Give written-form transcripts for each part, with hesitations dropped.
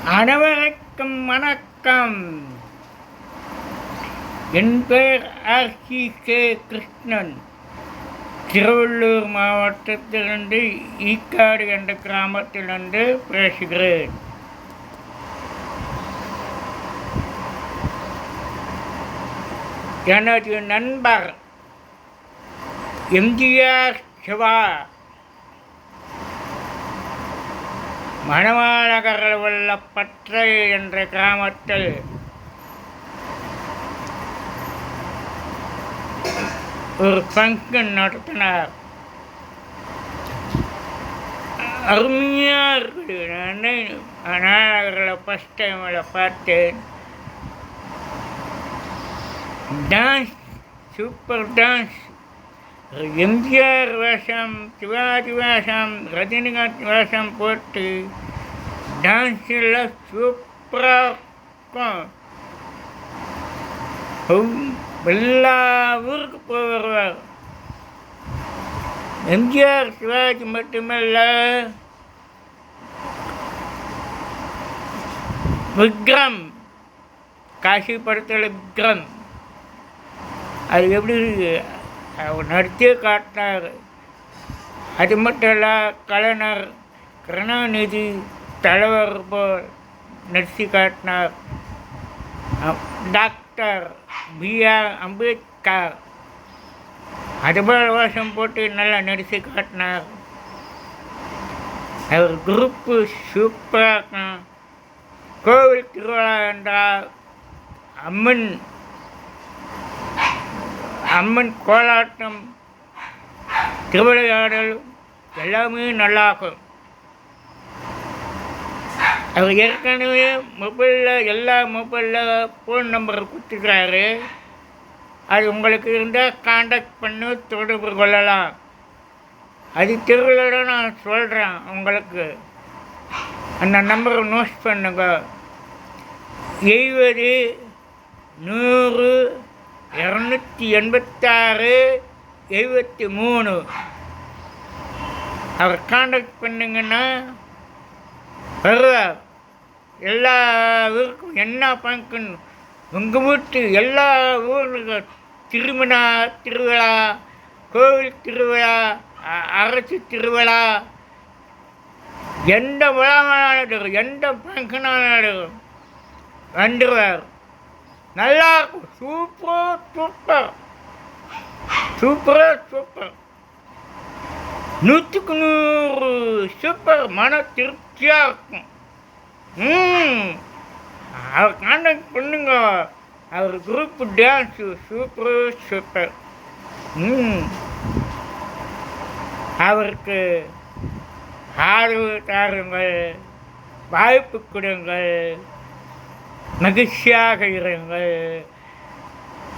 அனைவருக்கும் வணக்கம். என் பெயர் ஆர்.சி.கே. கிருஷ்ணன். திருவள்ளூர் மாவட்டத்திலிருந்து ஈக்காடு என்ற கிராமத்திலிருந்து பேசுகிறேன். எனது நண்பர் எம்ஜிஆர் சிவா மணவாளகரில் உள்ள பற்றை என்ற கிராமத்தில் ஒரு ஃபங்க்ஷன் நடத்தினார். அருமையாக இருக்குது. மணவாளகரில் ஃபஸ்ட் டைமில் பார்த்தேன். Dance, super dance. எம்ஜிஆர் வேஷம், சிவாஜி வேஷம், ரஜினிகாந்த் வேஷம் போட்டு டான்ஸில் சூப்பராக இருக்கும். எல்லா ஊருக்கு போய் வருவார். எம்ஜிஆர் சிவாஜி மட்டுமல்ல, விக்ரம், காசி படத்தில் விக்ரம், அது எப்படி அவர் நடித்தே காட்டினார். அது மட்டும் இல்லை, கலைஞர், கருணாநிதி தலைவர் போல் நடித்து காட்டினார். Doctor B.R.. அம்பேத்கர் அதுபோல் வேஷம் போட்டு நல்லா நடித்து காட்டினார். அவர் குரூப்பு சூப்பராக இருக்கும். கோவில் திருவிழா என்றால் அம்மன் கோலாட்டம், திருவிளையாடல் எல்லாமே நல்லாயிருக்கும். அவர் ஏற்கனவே எல்லா மொபைலில் ஃபோன் நம்பர் கொடுத்துருக்காரு. அது உங்களுக்கு இருந்தால் காண்டாக்ட் பண்ணி தொடர்பு கொள்ளலாம். அது திருவிழாவோட நான் சொல்கிறேன் உங்களுக்கு. அந்த நம்பரை நோட் பண்ணுங்க. 70 100 286 73. அவர் காண்டாக்ட் பண்ணிங்கன்னா வருவார். எல்லா ஊருக்கும் என்ன ஃபங்க்ஷன், உங்கள் வீட்டு எல்லா ஊருக்கு திருவிழா, கோவில் திருவிழா, அரசு திருவிழா, எந்த விழாவானாலும் எந்த ஃபங்க்ஷனானாலும் வந்துடுவார். நல்லா இருக்கும். சூப்பர் 100க்கு 100 சூப்பர். மன திருப்தியாக இருக்கும். அவர் காண்டாக்ட் பண்ணுங்க. அவர் குரூப் டான்ஸு சூப்பர். அவருக்கு ஆதரவு தாருங்கள், வாய்ப்பு கொடுங்கள், மகிழ்ச்சியாக இருங்கள்.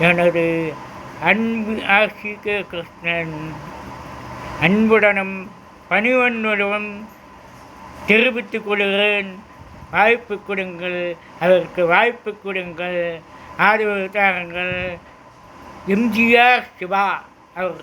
எனது அன்பு ஆர்.சி.கே. கிருஷ்ணன் அன்புடனும் பணிவன்புடனும் தெரிவித்துக் கொள்கிறேன். வாய்ப்பு கொடுங்கள், அதற்கு வாய்ப்பு கொடுங்கள், ஆதரவு தாருங்கள். எம்ஜிஆர் சிவா அவர்